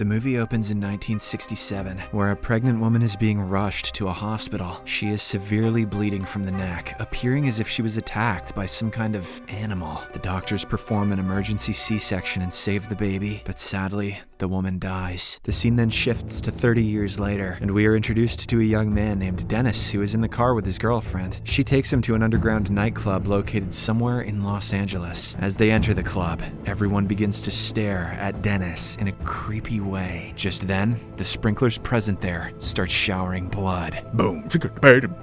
The movie opens in 1967, where a pregnant woman is being rushed to a hospital. She is severely bleeding from the neck, appearing as if she was attacked by some kind of animal. The doctors perform an emergency C-section and save the baby, but sadly, the woman dies. The scene then shifts to 30 years later, and we are introduced to a young man named Dennis who is in the car with his girlfriend. She takes him to an underground nightclub located somewhere in Los Angeles. As they enter the club, everyone begins to stare at Dennis in a creepy way. Just then, the sprinklers present there start showering blood. Boom, boom,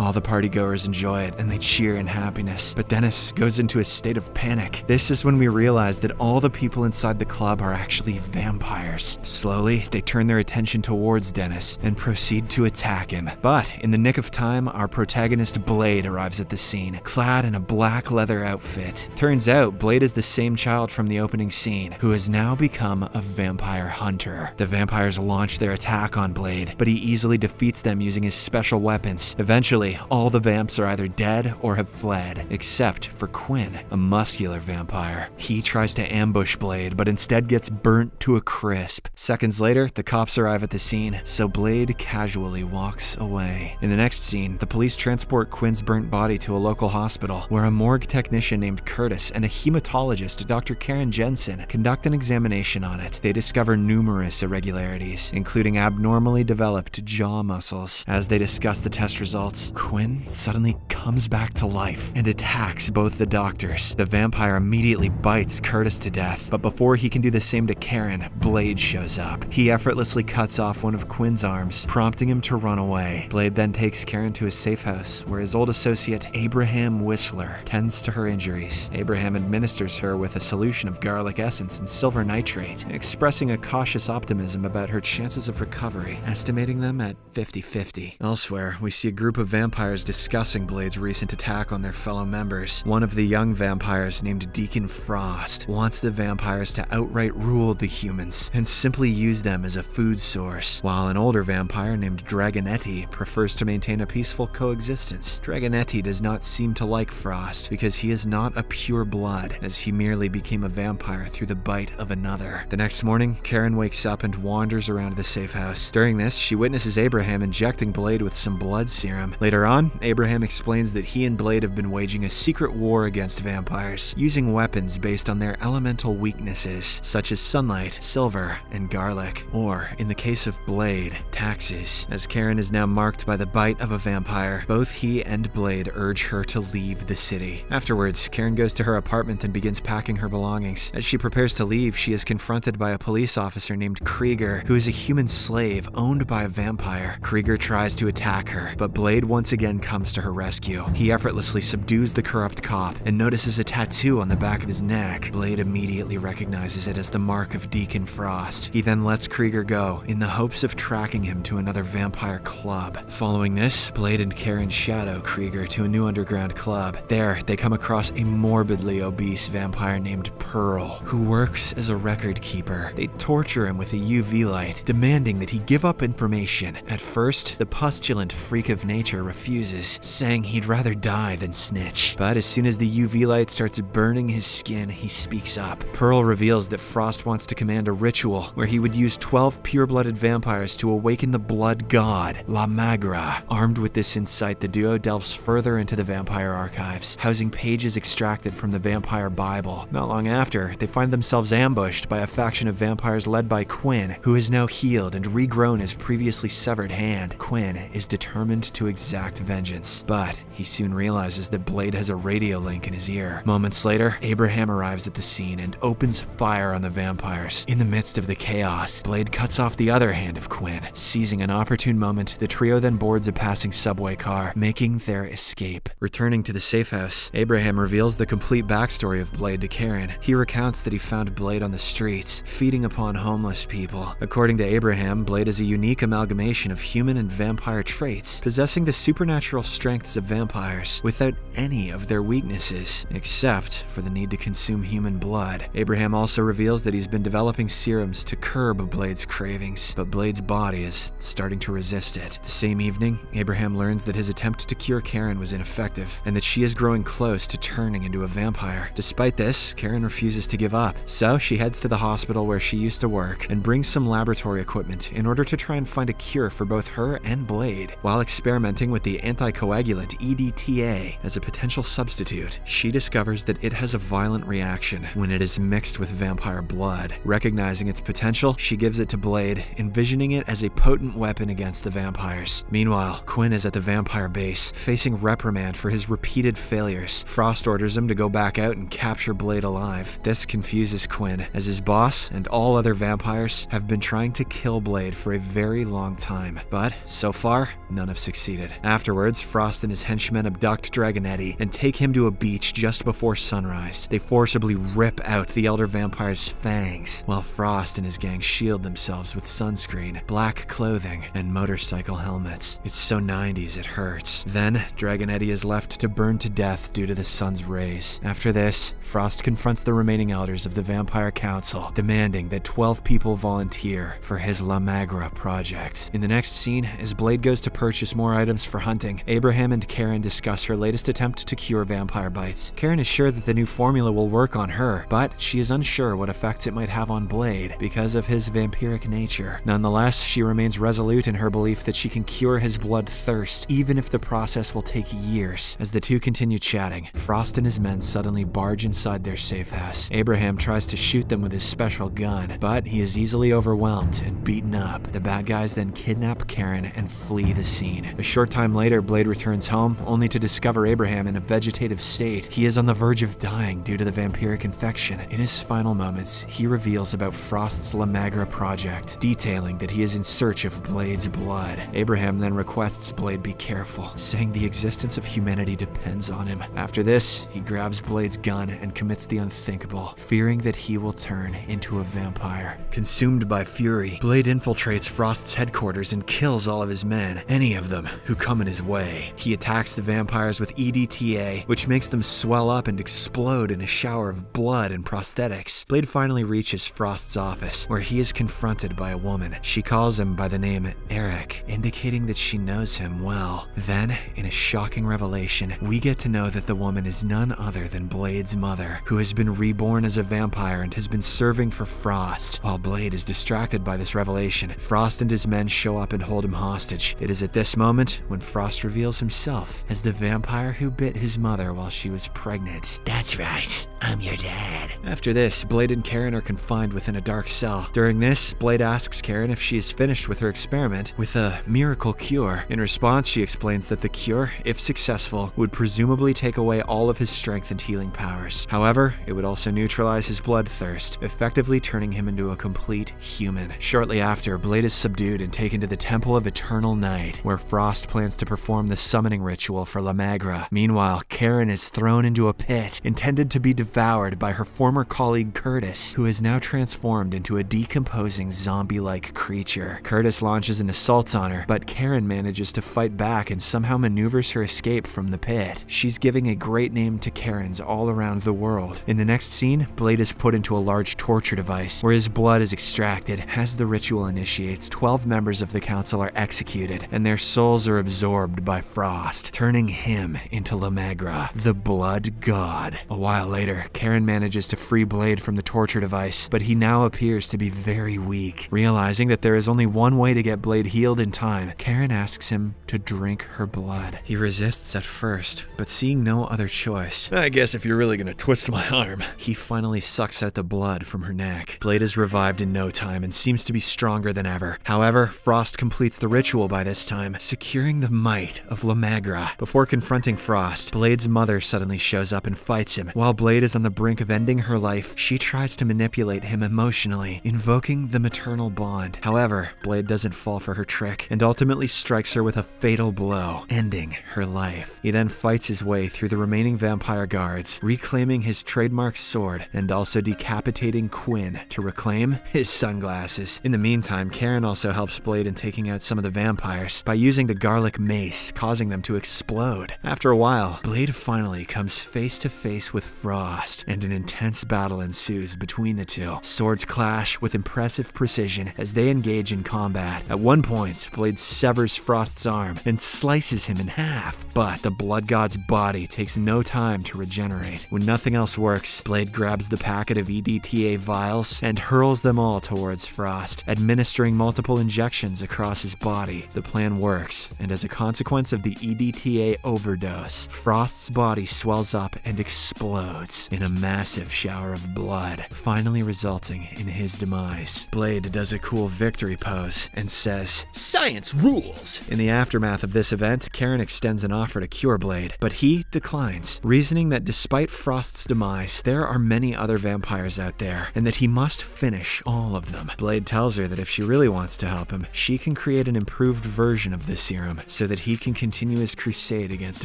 all the partygoers enjoy it and they cheer in happiness, but Dennis goes into a state of panic. This is when we realize that all the people inside the club are actually vampires. Slowly, they turn their attention towards Dennis and proceed to attack him. But in the nick of time, our protagonist Blade arrives at the scene, clad in a black leather outfit. Turns out, Blade is the same child from the opening scene, who has now become a vampire hunter. The vampires launch their attack on Blade, but he easily defeats them using his special weapons. Eventually, all the vamps are either dead or have fled, except for Quinn, a muscular vampire. He tries to ambush Blade, but instead gets burnt to a crisp. Seconds later, the cops arrive at the scene, so Blade casually walks away. In the next scene, the police transport Quinn's burnt body to a local hospital, where a morgue technician named Curtis and a hematologist, Dr. Karen Jensen, conduct an examination on it. They discover numerous irregularities, including abnormally developed jaw muscles. As they discuss the test results, Quinn suddenly comes back to life and attacks both the doctors. The vampire immediately bites Curtis to death, but before he can do the same to Karen, Blade shows up. He effortlessly cuts off one of Quinn's arms, prompting him to run away. Blade then takes Karen to a safe house, where his old associate, Abraham Whistler, tends to her injuries. Abraham administers her with a solution of garlic essence and silver nitrate, expressing a cautious optimism about her chances of recovery, estimating them at 50-50. Elsewhere, we see a group of vampires discussing Blade's recent attack on their fellow members. One of the young vampires, named Deacon Frost, wants the vampires to outright rule the humans and simply use them as a food source, while an older vampire named Dragonetti prefers to maintain a peaceful coexistence. Dragonetti does not seem to like Frost because he is not a pure blood, as he merely became a vampire through the bite of another. The next morning, Karen wakes up and wanders around the safe house. During this, she witnesses Abraham injecting Blade with some blood serum. Later on, Abraham explains that he and Blade have been waging a secret war against vampires, using weapons based on their elemental weaknesses, such as sunlight, silver, and garlic. Or, in the case of Blade, taxes. As Karen is now marked by the bite of a vampire, both he and Blade urge her to leave the city. Afterwards, Karen goes to her apartment and begins packing her belongings. As she prepares to leave, she is confronted by a police officer named Krieger, who is a human slave owned by a vampire. Krieger tries to attack her, but Blade once again comes to her rescue. He effortlessly subdues the corrupt cop and notices a tattoo on the back of his neck. Blade immediately recognizes it as the mark of Deacon Frost. He then lets Krieger go in the hopes of tracking him to another vampire club. Following this, Blade and Karen shadow Krieger to a new underground club. There, they come across a morbidly obese vampire named Pearl, who works as a record keeper. They torture him with a UV light, demanding that he give up information. At first, the pustulant freak of nature refuses, saying he'd rather die than snitch. But as soon as the UV light starts burning his skin, he speaks up. Pearl reveals that Frost wants to command a ritual where he would use 12 pure-blooded vampires to awaken the blood god, La Magra. Armed with this insight, the duo delves further into the vampire archives, housing pages extracted from the vampire Bible. Not long after, they find themselves ambushed by a faction of vampires led by Quinn, who is now healed and regrown his previously severed hand. Quinn is determined to exact vengeance, but he soon realizes that Blade has a radio link in his ear. Moments later, Abraham arrives at the scene and opens fire on the vampires. In the midst of the chaos, Blade cuts off the other hand of Quinn. Seizing an opportune moment, the trio then boards a passing subway car, making their escape. Returning to the safe house, Abraham reveals the complete backstory of Blade to Karen. He recounts that he found Blade on the streets, feeding upon homeless people. According to Abraham, Blade is a unique amalgamation of human and vampire traits. possessing the supernatural strengths of vampires without any of their weaknesses, except for the need to consume human blood. Abraham also reveals that he's been developing serums to curb Blade's cravings, but Blade's body is starting to resist it. The same evening, Abraham learns that his attempt to cure Karen was ineffective, and that she is growing close to turning into a vampire. Despite this, Karen refuses to give up, so she heads to the hospital where she used to work and brings some laboratory equipment in order to try and find a cure for both her and Blade. While experimenting with the anticoagulant EDTA as a potential substitute, she discovers that it has a violent reaction when it is mixed with vampire blood. Recognizing its potential, she gives it to Blade, envisioning it as a potent weapon against the vampires. Meanwhile, Quinn is at the vampire base, facing reprimand for his repeated failures. Frost orders him to go back out and capture Blade alive. This confuses Quinn, as his boss and all other vampires have been trying to kill Blade for a very long time, but so far, none have succeeded. Afterwards, Frost and his henchmen abduct Dragonetti and take him to a beach just before sunrise. They forcibly rip out the elder vampire's fangs, while Frost and his gang shield themselves with sunscreen, black clothing, and motorcycle helmets. It's so 90s it hurts. Then, Dragonetti is left to burn to death due to the sun's rays. After this, Frost confronts the remaining elders of the Vampire Council, demanding that 12 people volunteer for his La Magra project. In the next scene, as Blade goes to purchase more items for hunting, Abraham and Karen discuss her latest attempt to cure vampire bites. Karen is sure that the new formula will work on her, but she is unsure what effects it might have on Blade because of his vampiric nature. Nonetheless, she remains resolute in her belief that she can cure his blood thirst, even if the process will take years. As the two continue chatting, Frost and his men suddenly barge inside their safe house. Abraham tries to shoot them with his special gun, but he is easily overwhelmed and beaten up. The bad guys then kidnap Karen and flee the scene. A short time later, Blade returns home, only to discover Abraham in a vegetative state. He is on the verge of dying due to the vampiric infection. In his final moments, he reveals about Frost's La Magra project, detailing that he is in search of Blade's blood. Abraham then requests Blade be careful, saying the existence of humanity depends on him. After this, he grabs Blade's gun and commits the unthinkable, fearing that he will turn into a vampire. Consumed by fury, Blade infiltrates Frost's headquarters and kills all of his men, any of them who come in his way. He attacks the vampires with EDTA, which makes them swell up and explode in a shower of blood and prosthetics. Blade finally reaches Frost's office, where he is confronted by a woman. She calls him by the name Eric, indicating that she knows him well. Then, in a shocking revelation, we get to know that the woman is none other than Blade's mother, who has been reborn as a vampire and has been serving for Frost. While Blade is distracted by this revelation, Frost and his men show up and hold him hostage. It is at this moment when Frost reveals himself as the vampire who bit his mother while she was pregnant. That's right, I'm your dad. After this, Blade and Karen are confined within a dark cell. During this, Blade asks Karen if she is finished with her experiment with a miracle cure. In response, she explains that the cure, if successful, would presumably take away all of his strength and healing powers. However, it would also neutralize his bloodthirst, effectively turning him into a complete human. Shortly after, Blade is subdued and taken to the Temple of Eternal Night, where Frost plans to perform the summoning ritual for La Magra. Meanwhile, Karen is thrown into a pit, intended to be devoured by her former colleague Curtis, who is now transformed into a decomposing zombie-like creature. Curtis launches an assault on her, but Karen manages to fight back and somehow maneuvers her escape from the pit. She's giving a great name to Karens all around the world. In the next scene, Blade is put into a large torture device, where his blood is extracted. As the ritual initiates, 12 members of the council are executed, and their souls are absorbed by Frost, turning him into La Magra, the blood god. A while later, Karen manages to free Blade from the torture device, but he now appears to be very weak. Realizing that there is only one way to get Blade healed in time, Karen asks him to drink her blood. He resists at first, but seeing no other choice, I guess if you're really gonna twist my arm, he finally sucks out the blood from her neck. Blade is revived in no time and seems to be stronger than ever. However, Frost completes the ritual by this time, securing the might of La Magra. Before confronting Frost, Blade's mother suddenly shows up and fights him. While Blade is on the brink of ending her life, she tries to manipulate him emotionally, invoking the maternal bond. However, Blade doesn't fall for her trick and ultimately strikes her with a fatal blow, ending her life. He then fights his way through the remaining vampire guards, reclaiming his trademark sword and also decapitating Quinn to reclaim his sunglasses. In the meantime, Karen also helps Blade in taking out some of the vampires. By using using the garlic mace, causing them to explode. After a while, Blade finally comes face to face with Frost, and an intense battle ensues between the two. Swords clash with impressive precision as they engage in combat. At one point, Blade severs Frost's arm and slices him in half, but the blood god's body takes no time to regenerate. When nothing else works, Blade grabs the packet of EDTA vials and hurls them all towards Frost, administering multiple injections across his body. The plan works, and as a consequence of the EDTA overdose, Frost's body swells up and explodes in a massive shower of blood, finally resulting in his demise. Blade does a cool victory pose and says, "Science rules!" In the aftermath of this event, Karen extends an offer to cure Blade, but he declines, reasoning that despite Frost's demise, there are many other vampires out there, and that he must finish all of them. Blade tells her that if she really wants to help him, she can create an improved version of the serum so that he can continue his crusade against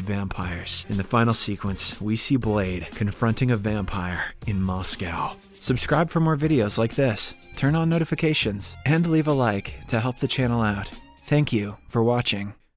vampires. In the final sequence, we see Blade confronting a vampire in Moscow. Subscribe for more videos like this, turn on notifications, and leave a like to help the channel out. Thank you for watching.